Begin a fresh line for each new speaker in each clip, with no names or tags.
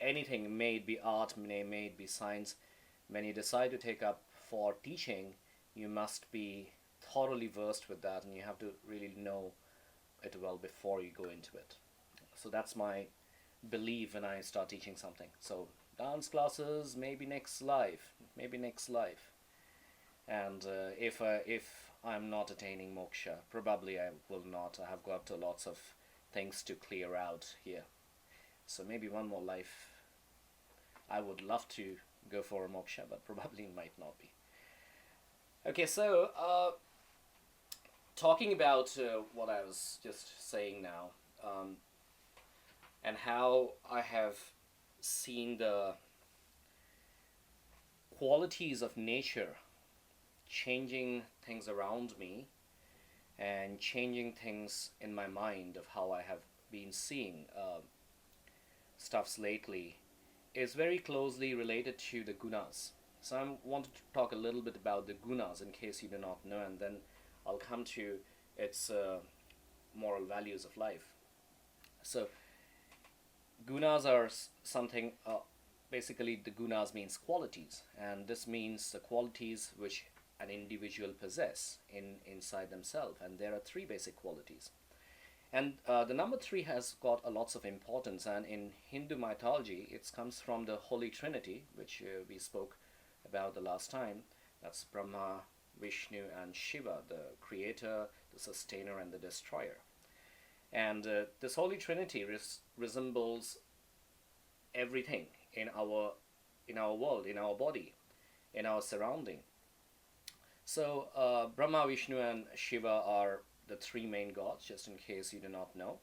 anything, may it be art, may it be science, when you decide to take up for teaching, you must be thoroughly versed with that, and you have to really know it well before you go into it. So that's my belief when I start teaching something. So dance classes, maybe next life, maybe next life. And if I'm not attaining moksha, probably I will not. I have got lots of things to clear out here. So maybe one more life, I would love to go for a moksha, but probably might not be. Okay, so talking about what I was just saying now, and how I have seen the qualities of nature changing things around me and changing things in my mind of how I have been seeing stuffs lately, is very closely related to the gunas. So I wanted to talk a little bit about the gunas in case you do not know, and then I'll come to its moral values of life. So gunas are something, basically the gunas means qualities, and this means the qualities which an individual possess inside themselves, and there are three basic qualities. And the number three has got a lots of importance, and in Hindu mythology it comes from the Holy Trinity, which we spoke about the last time. That's Brahma, Vishnu and Shiva, the creator, the sustainer and the destroyer. And this Holy Trinity resembles everything in our world, in our body, in our surrounding. So Brahma, Vishnu and Shiva are the three main gods, just in case you do not know.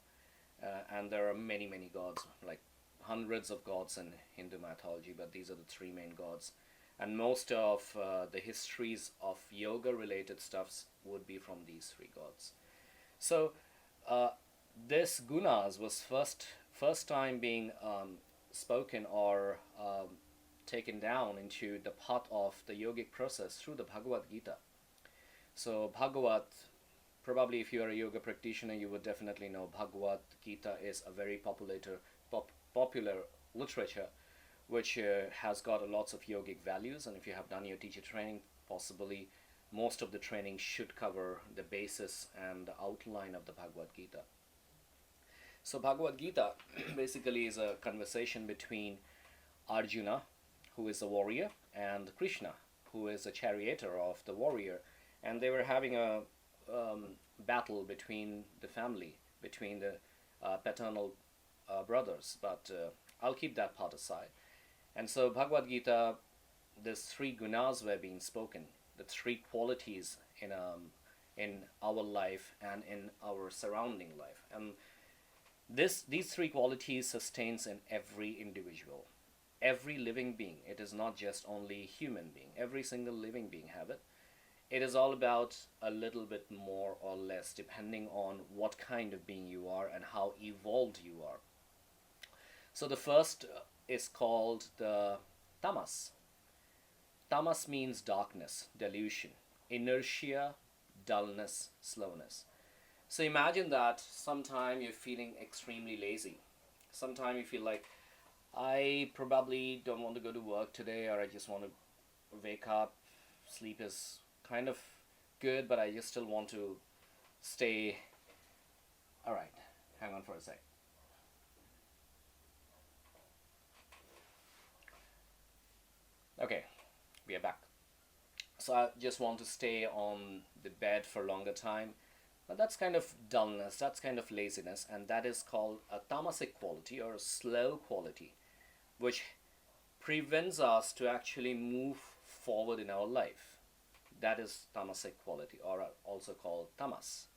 And there are many, many gods, like hundreds of gods in Hindu mythology, but these are the three main gods. And most of the histories of yoga related stuffs would be from these three gods. So this gunas was first time being spoken or taken down into the path of the yogic process through the Bhagavad Gita. So Bhagavad, probably if you are a yoga practitioner, you would definitely know Bhagavad Gita is a very popular literature which has got lots of yogic values, and if you have done your teacher training, possibly most of the training should cover the basis and the outline of the Bhagavad Gita. So Bhagavad Gita basically is a conversation between Arjuna, who is a warrior, and Krishna, who is a charioteer of the warrior, and they were having a battle between the family, between the paternal brothers, but I'll keep that part aside. And so Bhagavad Gita, these three gunas were being spoken, the three qualities in our life and in our surrounding life. And these three qualities sustains in every individual, every living being. It is not just only human being. Every single living being have it. It is all about a little bit more or less, depending on what kind of being you are and how evolved you are. So the first is called the Tamas. Tamas means darkness, delusion, inertia, dullness, slowness. So imagine that sometime you're feeling extremely lazy. Sometime you feel like, I probably don't want to go to work today, or I just want to wake up. Sleep is kind of good, but I just still want to stay. All right, hang on for a sec. Okay, we are back. So I just want to stay on the bed for a longer time. But that's kind of dullness, that's kind of laziness, and that is called a tamasic quality or a slow quality, which prevents us to actually move forward in our life. That is tamasic quality, or also called tamas.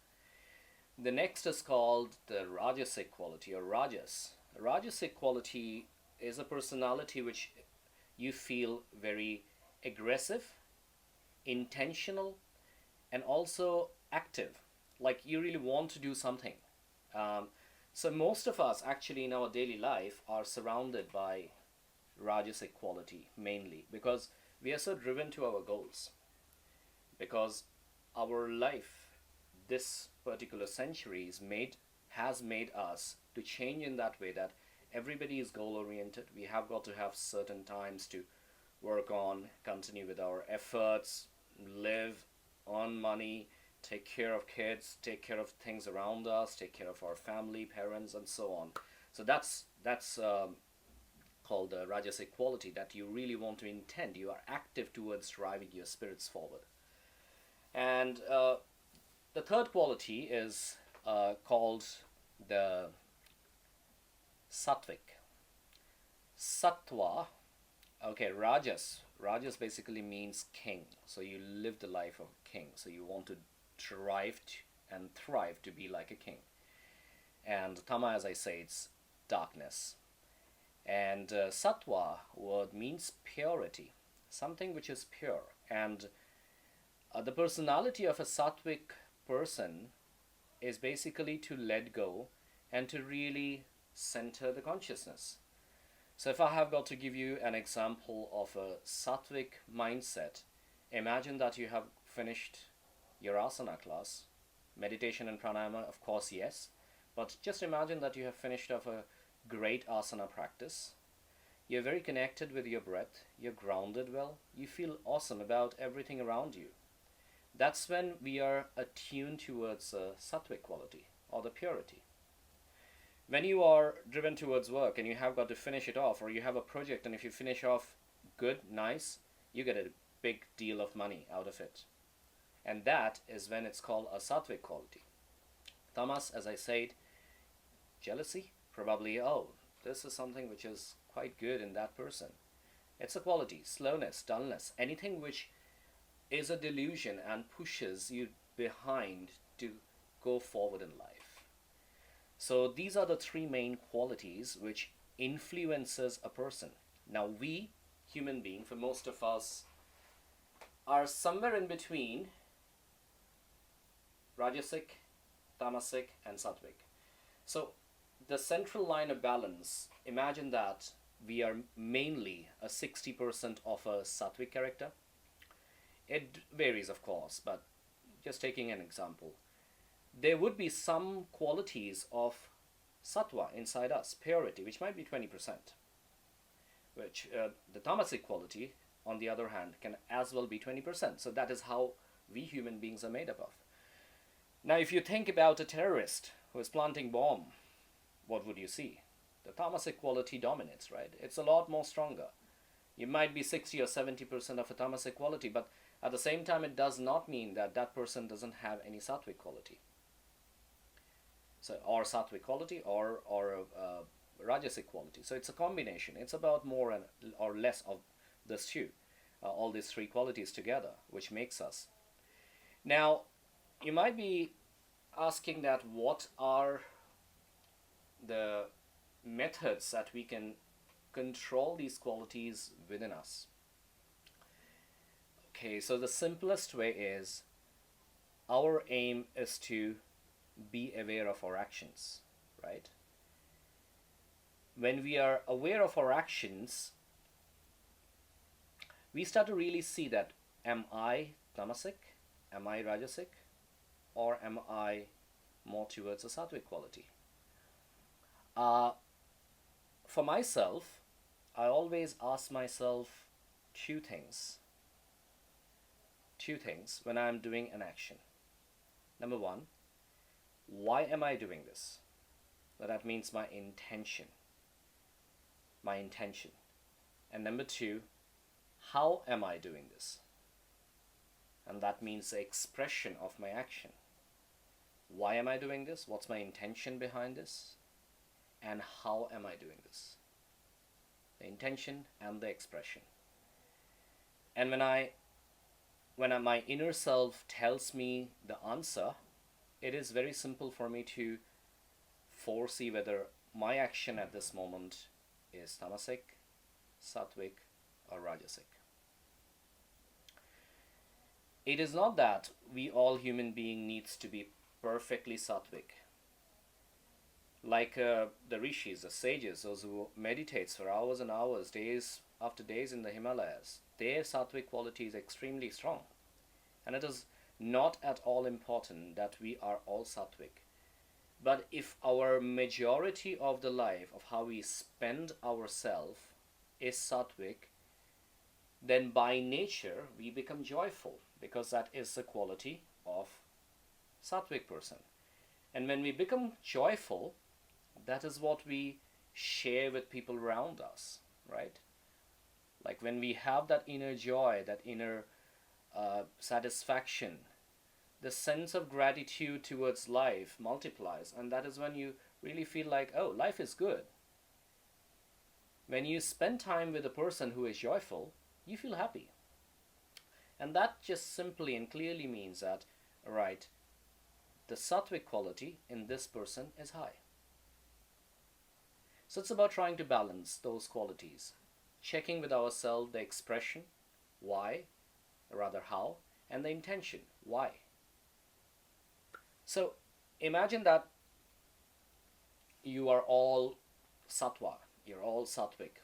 The next is called the rajasic quality, or rajas. Rajasic quality is a personality which you feel very aggressive, intentional, and also active. Like you really want to do something. So most of us actually in our daily life are surrounded by rajasic quality mainly because we are so driven to our goals. Because our life, this particular century has made us to change in that way that Everybody is goal oriented. We have got to have certain times to work on, continue with our efforts, live, earn money, take care of kids, take care of things around us, take care of our family, parents, and so on. So that's called the rajasic quality, that you really want to intend. You are active towards driving your spirits forward. And the third quality is called the sattvic. Sattva, okay, rajas. Rajas basically means king. So you live the life of a king. So you want to drive and thrive to be like a king. And tama, as I say, it's darkness. And sattva word means purity, something which is pure. And the personality of a sattvic person is basically to let go and to really center the consciousness. So if I have got to give you an example of a sattvic mindset, imagine that you have finished your asana class, meditation and pranayama, of course, yes, but just imagine that you have finished off a great asana practice. You're very connected with your breath, you're grounded well, you feel awesome about everything around you. That's when we are attuned towards sattvic quality or the purity. When you are driven towards work and you have got to finish it off, or you have a project and if you finish off good, nice, you get a big deal of money out of it. And that is when it's called a sattvic quality. Tamas, as I said, jealousy, probably, oh, this is something which is quite good in that person. It's a quality, slowness, dullness, anything which is a delusion and pushes you behind to go forward in life. So these are the three main qualities which influences a person. Now we, human beings, for most of us, are somewhere in between rajasic, tamasic, and sattvic. So the central line of balance, imagine that we are mainly a 60% of a sattvic character. It varies, of course, but just taking an example, there would be some qualities of sattva inside us, purity, which might be 20%, which the tamasic quality, on the other hand, can as well be 20%. So that is how we human beings are made up of. Now, if you think about a terrorist who is planting bomb, what would you see? The tamasic quality dominates, right? It's a lot more stronger. You might be 60 or 70% of a tamasic quality, but at the same time, it does not mean that that person doesn't have any sattvic quality. So, or sattvic quality or rajasic quality. So it's a combination. It's about more and, or less of this two, all these three qualities together, which makes us. Now, you might be asking that what are the methods that we can control these qualities within us? Okay, so the simplest way is our aim is to be aware of our actions, right? When we are aware of our actions, we start to really see that, am I tamasic? Am I rajasic? Or am I more towards a sattvic quality? For myself, I always ask myself two things when I'm doing an action. Number one, why am I doing this? That means my intention. And number two, how am I doing this? And that means the expression of my action. Why am I doing this? What's my intention behind this? And how am I doing this? The intention and the expression. And when my inner self tells me the answer, it is very simple for me to foresee whether my action at this moment is tamasic, sattvic, or rajasic. It is not that we all human being needs to be perfectly sattvic. Like the rishis, the sages, those who meditates for hours and hours, days after days in the Himalayas, their sattvic quality is extremely strong. And it is not at all important that we are all sattvic. But if our majority of the life of how we spend ourselves is sattvic, then by nature we become joyful, because that is the quality of sattvic person. And when we become joyful, that is what we share with people around us, right? Like when we have that inner joy, that inner satisfaction, the sense of gratitude towards life multiplies, and that is when you really feel like, oh, life is good. When you spend time with a person who is joyful, you feel happy. And that just simply and clearly means that, right, the sattvic quality in this person is high. So it's about trying to balance those qualities, checking with ourselves the expression, why, or rather how, and the intention, why. So imagine that you are all sattva, you're all sattvic.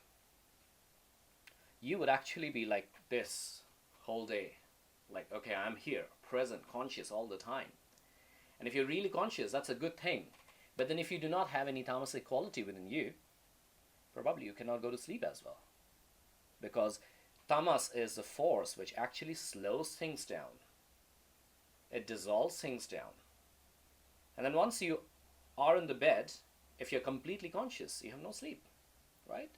You would actually be like this whole day. Like, okay, I'm here, present, conscious all the time. And if you're really conscious, that's a good thing. But then if you do not have any tamasic quality within you, probably you cannot go to sleep as well. Because tamas is the force which actually slows things down. It dissolves things down. And then once you are in the bed, if you're completely conscious, you have no sleep, right?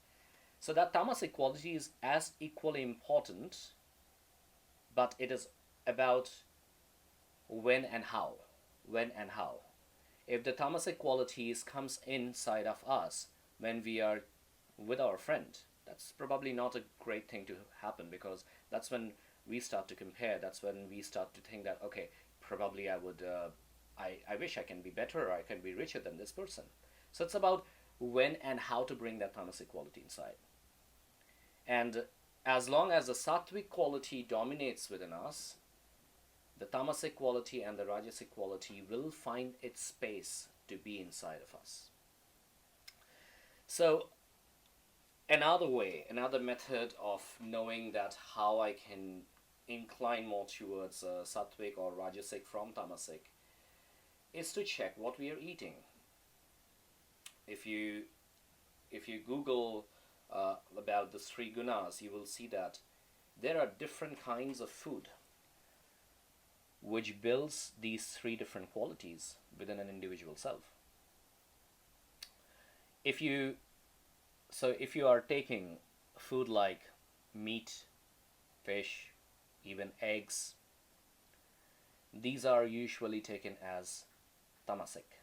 So that tamasic quality is as equally important, but it is about when and how. When and how. If the tamasic qualities comes inside of us when we are with our friend, that's probably not a great thing to happen, because that's when we start to compare. That's when we start to think that, okay, probably I wish I can be better, or I can be richer than this person. So it's about when and how to bring that tamasic quality inside. And as long as the sattvic quality dominates within us, the tamasic quality and the rajasic quality will find its space to be inside of us. So another way, another method of knowing that how I can incline more towards sattvic or rajasic from tamasic is to check what we are eating. If you Google about the three gunas, you will see that there are different kinds of food which builds these three different qualities within an individual self. If you are taking food like meat, fish, even eggs, these are usually taken as tamasic.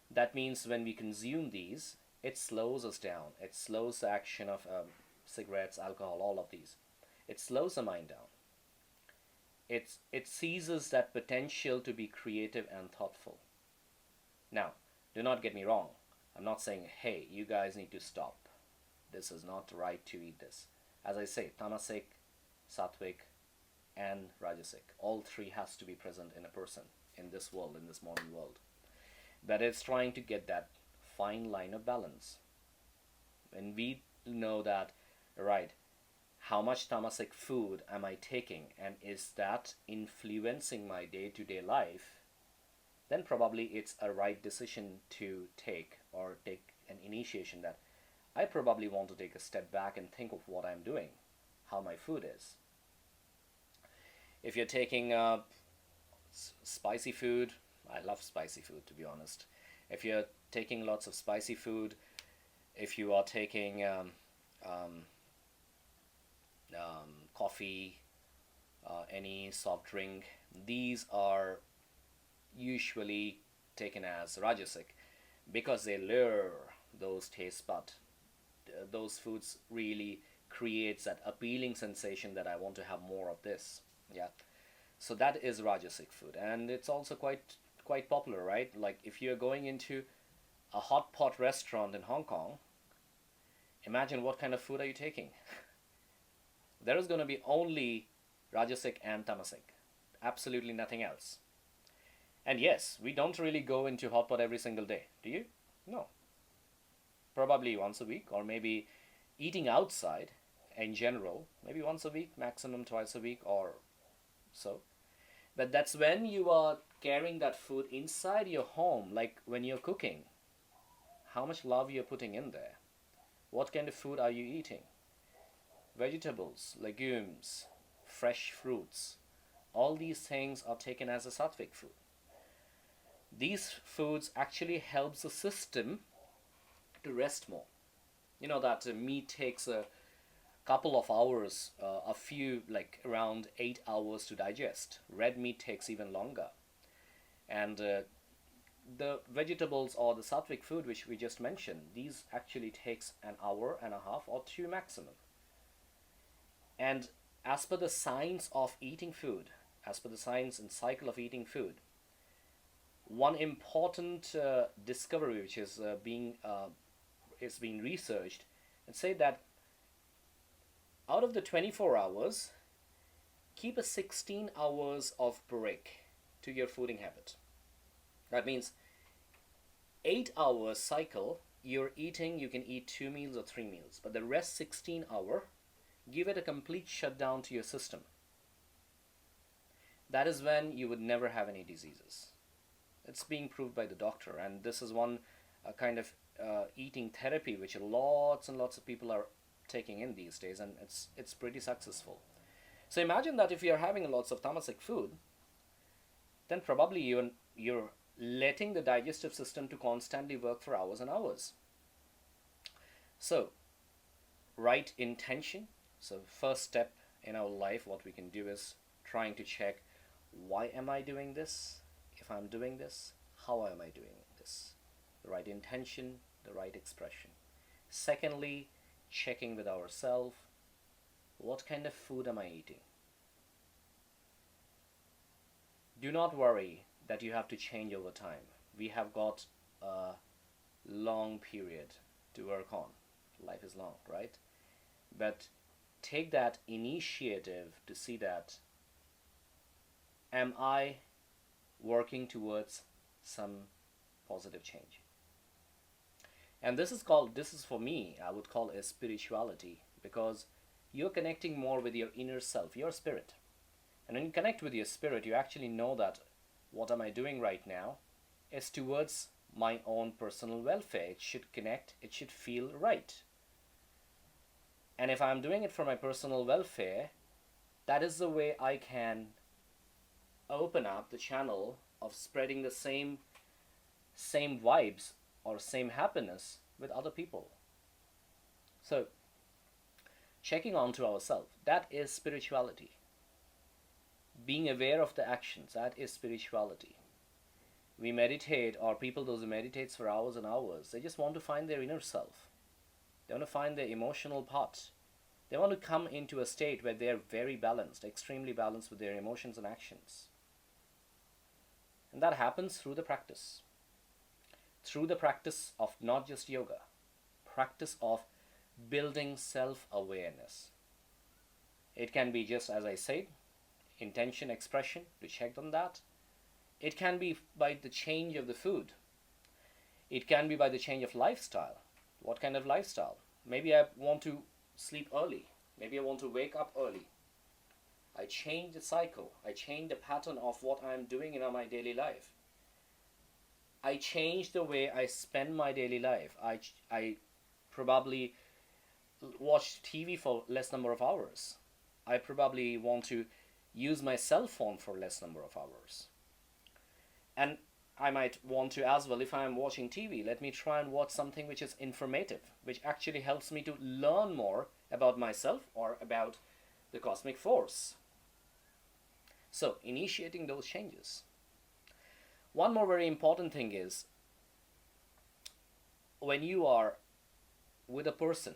That means when we consume these, it slows us down. It slows the action of cigarettes, alcohol, all of these. It slows the mind down. It seizes that potential to be creative and thoughtful. Now, do not get me wrong. I'm not saying, hey, you guys need to stop. This is not right to eat this. As I say, tamasic, sattvic, and rajasic. All three has to be present in a person, in this world, in this modern world. But it's trying to get that fine line of balance. When we know that, right, how much tamasic food am I taking, and is that influencing my day-to-day life, then probably it's a right decision to take, or take an initiation that I probably want to take a step back and think of what I'm doing, how my food is. If you're taking spicy food, I love spicy food, to be honest. If you're taking lots of spicy food, if you are taking coffee, any soft drink, these are usually taken as rajasic, because they lure those taste buds. Those foods really creates that appealing sensation that I want to have more of this. Yeah. So that is rajasic food, and it's also quite popular, right? Like if you're going into a hot pot restaurant in Hong Kong, imagine what kind of food are you taking? There is going to be only rajasic and tamasic, absolutely nothing else. And yes, we don't really go into hot pot every single day, do you? No. Probably once a week, or maybe eating outside in general, maybe once a week, maximum twice a week or so. But that's when you are carrying that food inside your home, like when you're cooking. How much love you're putting in there. What kind of food are you eating? Vegetables, legumes, fresh fruits. All these things are taken as a sattvic food. These foods actually helps the system to rest more. You know that meat takes a couple of hours, a few, like around 8 hours to digest. Red meat takes even longer. And the vegetables or the sattvic food which we just mentioned, these actually takes an hour and a half or two maximum. And as per the science of eating food, as per the science and cycle of eating food, one important discovery which is being researched, and say that out of the 24 hours, keep a 16 hours of break to your fooding habit. That means 8 hours cycle, you're eating, you can eat 2 meals or 3 meals, but the rest 16 hour, give it a complete shutdown to your system. That is when you would never have any diseases. It's being proved by the doctor, and this is one kind of eating therapy which lots and lots of people are taking in these days, and it's pretty successful. So imagine that if you're having lots of tamasic food, then probably you're letting the digestive system to constantly work for hours and hours. So right intention. So first step in our life, what we can do is trying to check, why am I doing this? If I'm doing this, how am I doing this? The right intention, the right expression. Secondly, checking with ourselves, what kind of food am I eating? Do not worry that you have to change over time. We have got a long period to work on. Life is long, right? But take that initiative to see that, am I working towards some positive change? And this is for me, I would call it spirituality, because you're connecting more with your inner self, your spirit. And when you connect with your spirit, you actually know that what am I doing right now is towards my own personal welfare. It should connect, it should feel right. And if I'm doing it for my personal welfare, that is the way I can open up the channel of spreading the same vibes or same happiness with other people. So checking on to ourselves, that is spirituality. Being aware of the actions, that is spirituality. We meditate, or people those who meditates for hours and hours, they just want to find their inner self. They want to find their emotional part. They want to come into a state where they are very balanced, extremely balanced with their emotions and actions. And that happens through the practice. Through the practice of not just yoga, practice of building self-awareness. It can be just as I said, intention, expression, to check on that. It can be by the change of the food. It can be by the change of lifestyle. What kind of lifestyle? Maybe I want to sleep early. Maybe I want to wake up early. I change the cycle. I change the pattern of what I'm doing in my daily life. I change the way I spend my daily life. I probably watch TV for less number of hours. I probably want to use my cell phone for less number of hours. And I might want to as well, if I'm watching TV, let me try and watch something which is informative, which actually helps me to learn more about myself or about the cosmic force. So, initiating those changes. One more very important thing is, when you are with a person,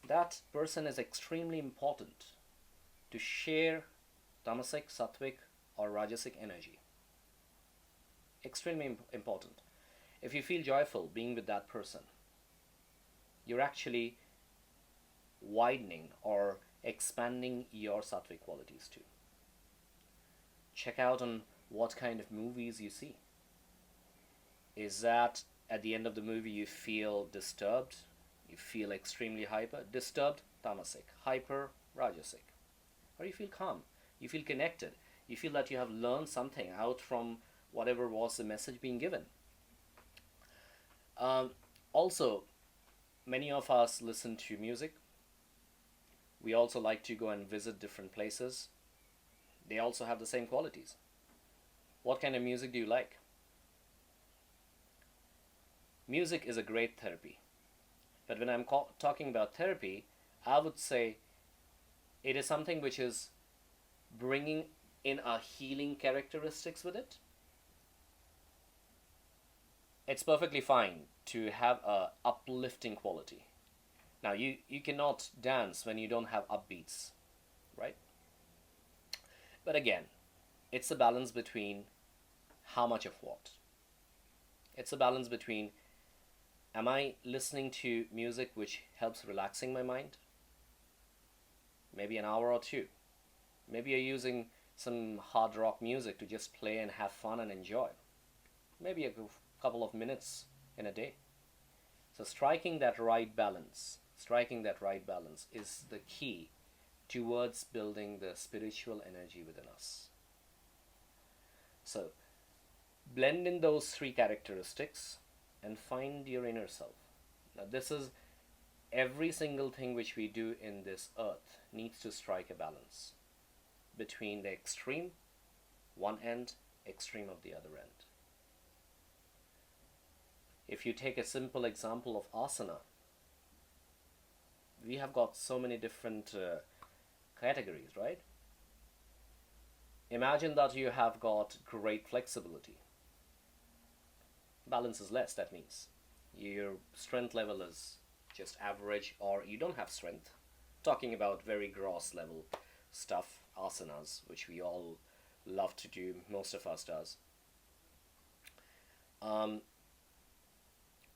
that person is extremely important to share tamasic, sattvic, or rajasic energy. Extremely important. If you feel joyful being with that person, you're actually widening or expanding your sattvic qualities too. Check out on what kind of movies you see. Is that at the end of the movie you feel disturbed? You feel extremely hyper? Disturbed, tamasic. Hyper, rajasic. Or you feel calm? You feel connected. You feel that you have learned something out from whatever was the message being given. Um, Also, many of us listen to music. We also like to go and visit different places. They also have the same qualities. What kind of music do you like? Music is a great therapy. But when I'm talking about therapy, I would say it is something which is bringing in a healing characteristics with it. It's perfectly fine to have a uplifting quality. Now you cannot dance when you don't have upbeats, right? But again, it's a balance between how much of what. It's a balance between, am I listening to music which helps relaxing my mind? Maybe an hour or two. Maybe you're using some hard rock music to just play and have fun and enjoy. Maybe a couple of minutes in a day. So striking that right balance is the key towards building the spiritual energy within us. So blend in those three characteristics and find your inner self. Now, this is every single thing which we do in this earth needs to strike a balance between the extreme, one end, extreme of the other end. If you take a simple example of asana, we have got so many different categories, right? Imagine that you have got great flexibility. Balance is less, that means your strength level is just average, or you don't have strength. Talking about very gross level stuff, asanas, which we all love to do, most of us does.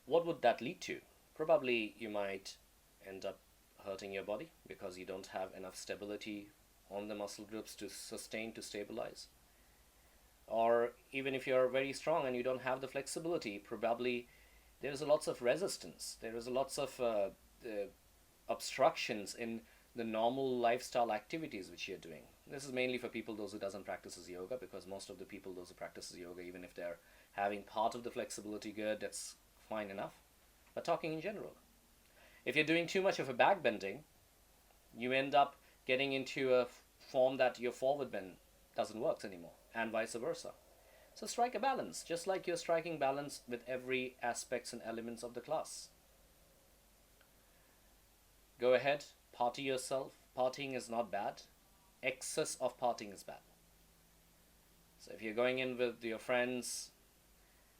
What would that lead to? Probably you might end up hurting your body because you don't have enough stability on the muscle groups to sustain, to stabilize. Or even if you're very strong and you don't have the flexibility, probably there is lots of resistance. There is lots of obstructions in the normal lifestyle activities which you're doing. This is mainly for people those who doesn't practices yoga, because most of the people those who practices yoga, even if they're having part of the flexibility good, that's fine enough. But talking in general, if you're doing too much of a back bending, you end up getting into a form that your forward bend doesn't work anymore, and vice versa. So strike a balance, just like you're striking balance with every aspects and elements of the class. Go ahead, party yourself. Partying is not bad. Excess of partying is bad. So if you're going in with your friends,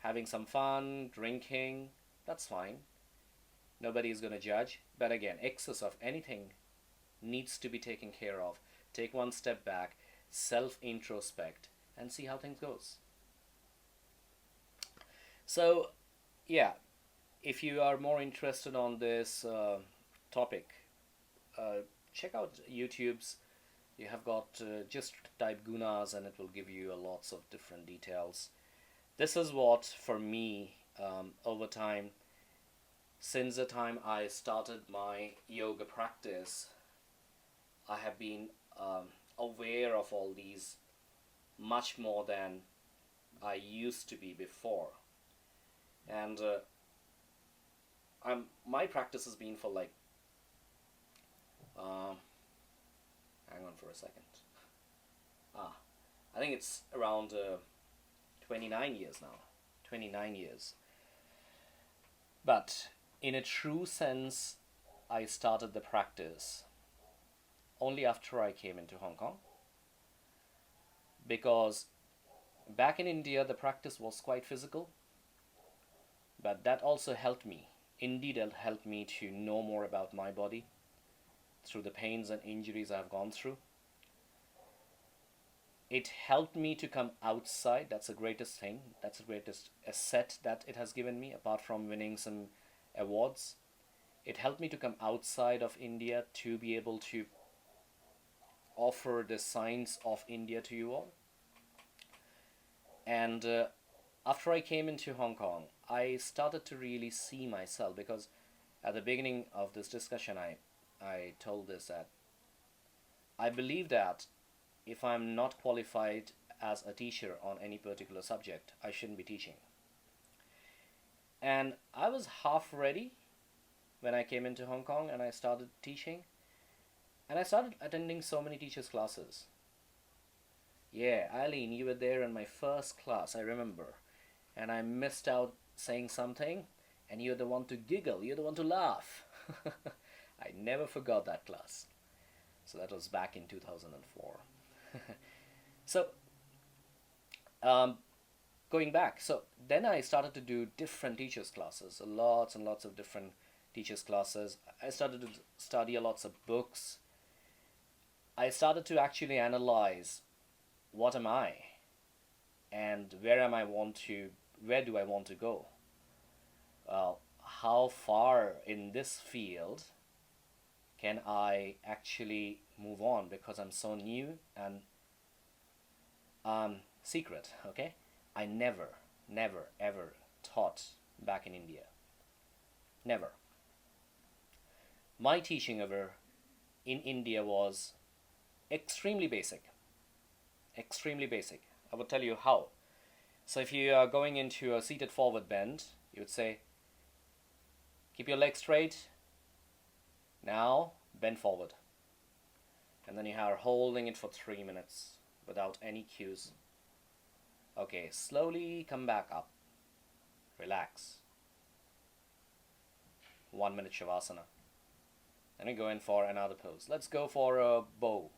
having some fun, drinking, that's fine. Nobody is going to judge. But again, excess of anything needs to be taken care of. Take one step back, self-introspect, and see how things goes. So, yeah, if you are more interested on this topic, check out YouTube's. You have got just type Gunas and it will give you lots of different details. This is what, for me, over time, since the time I started my yoga practice, I have been aware of all these much more than I used to be before. And my practice has been for like, hang on for a second. I think it's around 29 years now. 29 years. But in a true sense, I started the practice only after I came into Hong Kong. Because back in India, the practice was quite physical. But that also helped me. Indeed, it helped me to know more about my body through the pains and injuries I've gone through. It helped me to come outside. That's the greatest thing. That's the greatest asset that it has given me, apart from winning some awards. It helped me to come outside of India to be able to offer the science of India to you all. And after I came into Hong Kong, I started to really see myself, because at the beginning of this discussion, I told this that I believe that if I'm not qualified as a teacher on any particular subject, I shouldn't be teaching. And I was half ready when I came into Hong Kong and I started teaching. And I started attending so many teachers' classes. Yeah, Eileen, you were there in my first class, I remember. And I missed out saying something, and you're the one to giggle, you're the one to laugh. I never forgot that class. So that was back in 2004. So, going back, so then I started to do different teachers' classes, lots and lots of different teachers' classes. I started to study lots of books. I started to actually analyze what am I and where do I want to go? How far in this field can I actually move on, because I'm so new and secret, okay? I never ever taught back in India. Never. My teaching ever in India was extremely basic. Extremely basic. I will tell you how. So if you are going into a seated forward bend, you would say, keep your legs straight. Now bend forward. And then you are holding it for 3 minutes without any cues. Okay, slowly come back up. Relax. 1 minute Shavasana. Then we go in for another pose. Let's go for a bow.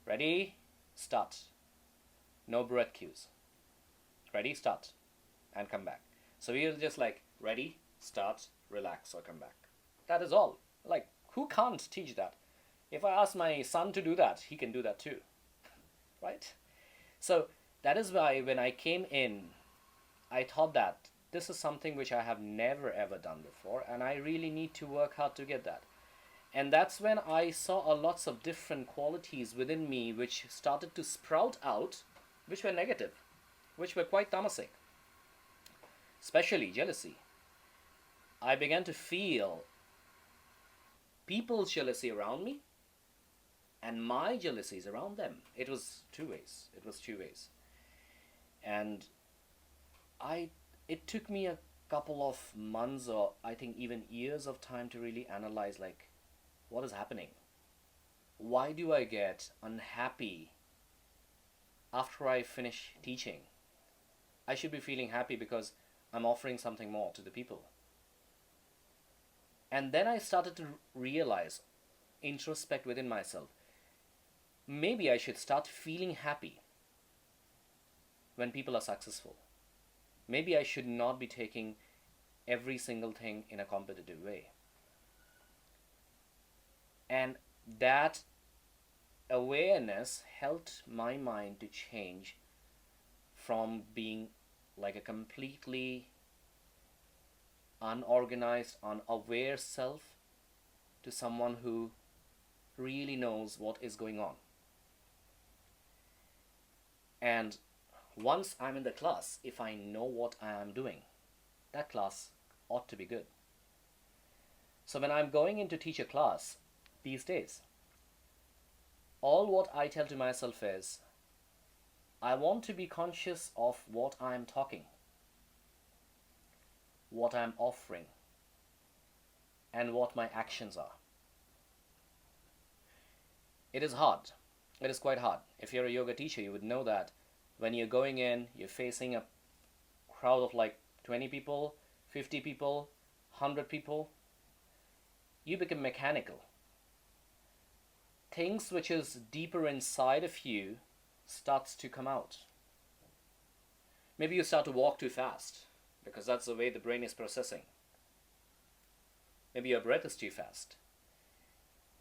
Ready? Start. No breath cues. Ready? Start. And come back. So we're just like, ready, start, relax, or come back. That is all. Like, who can't teach that? If I ask my son to do that, he can do that too. Right? So that is why when I came in, I thought that this is something which I have never ever done before, and I really need to work hard to get that. And that's when I saw lots of different qualities within me which started to sprout out, which were negative, which were quite tamasic, especially jealousy. I began to feel people's jealousy around me and my jealousies around them. It was two ways. And it took me a couple of months, or I think even years of time, to really analyze, like, what is happening? Why do I get unhappy after I finish teaching? I should be feeling happy because I'm offering something more to the people. And then I started to realize, introspect within myself, maybe I should start feeling happy when people are successful. Maybe I should not be taking every single thing in a competitive way. And that awareness helped my mind to change from being like a completely unorganized, unaware self to someone who really knows what is going on. And once I'm in the class, if I know what I am doing, that class ought to be good. So when I'm going in to teach a class these days, all what I tell to myself is, I want to be conscious of what I'm talking, what I'm offering, and what my actions are. It is hard. It is quite hard. If you're a yoga teacher, you would know that when you're going in, you're facing a crowd of like 20 people, 50 people, 100 people, you become mechanical. Things which is deeper inside of you starts to come out. Maybe you start to walk too fast because that's the way the brain is processing. Maybe your breath is too fast.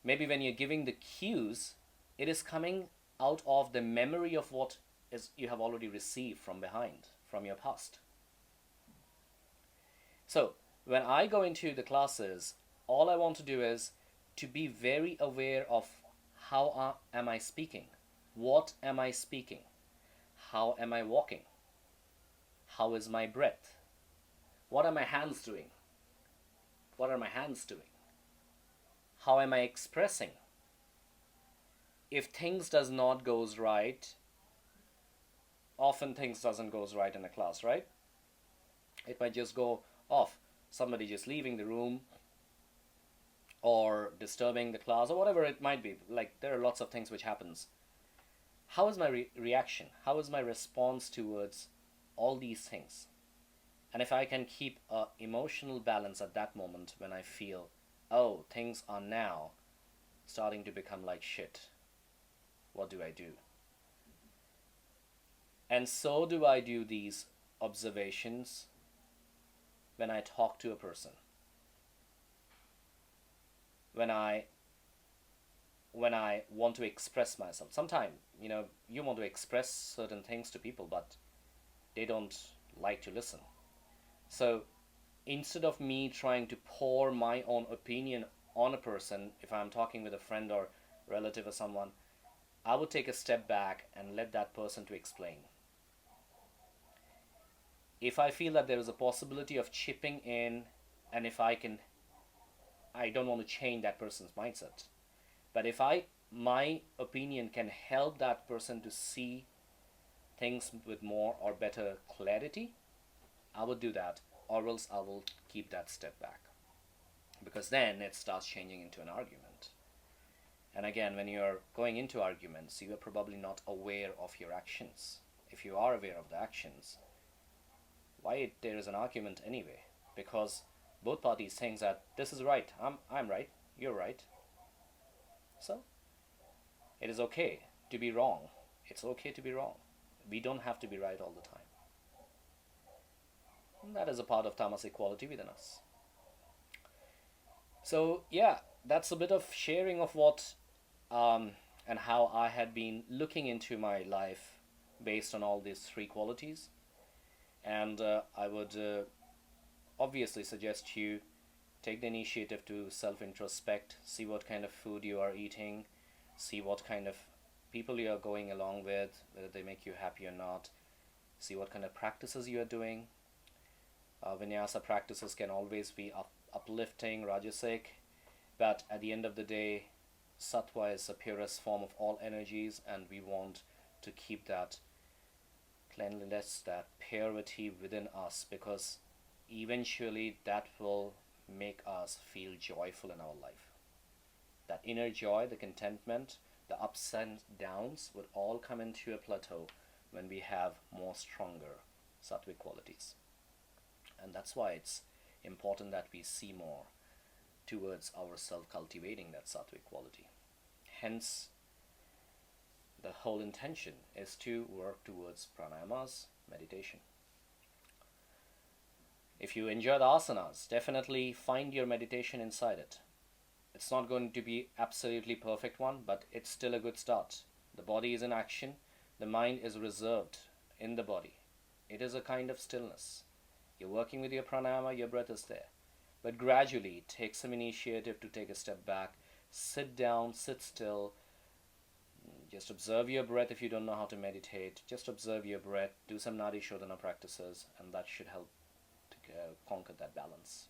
Maybe when you're giving the cues, it is coming out of the memory of what is you have already received from behind, from your past. So when I go into the classes, all I want to do is to be very aware of how am I speaking, what am I speaking, how am I walking, how is my breath, what are my hands doing, what are my hands doing, how am I expressing, if things does not goes right, often things doesn't goes right in a class, right? It might just go off. Somebody just leaving the room or disturbing the class or whatever it might be. Like there are lots of things which happens. How is my reaction? How is my response towards all these things? And if I can keep a emotional balance at that moment when I feel, oh, things are now starting to become like shit, what do I do? And so do I do these observations when I talk to a person. When I want to express myself. Sometimes, you want to express certain things to people, but they don't like to listen. So instead of me trying to pour my own opinion on a person, if I'm talking with a friend or relative or someone, I would take a step back and let that person to explain. If I feel that there is a possibility of chipping in, and if I don't want to change that person's mindset. But if my opinion can help that person to see things with more or better clarity, I would do that, or else I will keep that step back. Because then it starts changing into an argument. And again, when you're going into arguments, you are probably not aware of your actions. If you are aware of the actions, why there is an argument anyway? Because both parties think that this is right, I'm right, you're right. So it is okay to be wrong. It's okay to be wrong. We don't have to be right all the time. And that is a part of Tamas equality within us. So yeah, that's a bit of sharing of what and how I had been looking into my life based on all these three qualities. And I would obviously suggest you take the initiative to self-introspect, see what kind of food you are eating, see what kind of people you are going along with, whether they make you happy or not, see what kind of practices you are doing. Vinyasa practices can always be uplifting, rajasic, but at the end of the day, Sattva is the purest form of all energies, and we want to keep that cleanliness, that purity within us, because eventually that will make us feel joyful in our life. That inner joy, the contentment, the ups and downs would all come into a plateau when we have more stronger sattvic qualities. And that's why it's important that we see more towards ourselves cultivating that sattvic quality. Hence, the whole intention is to work towards pranayamas, meditation. If you enjoy the asanas, definitely find your meditation inside it. It's not going to be absolutely perfect one, but it's still a good start. The body is in action, the mind is reserved in the body. It is a kind of stillness. You're working with your pranayama, your breath is there. But gradually take some initiative to take a step back, sit down, sit still, just observe your breath. If you don't know how to meditate, just observe your breath, do some nadi shodhana practices, and that should help to conquer that balance.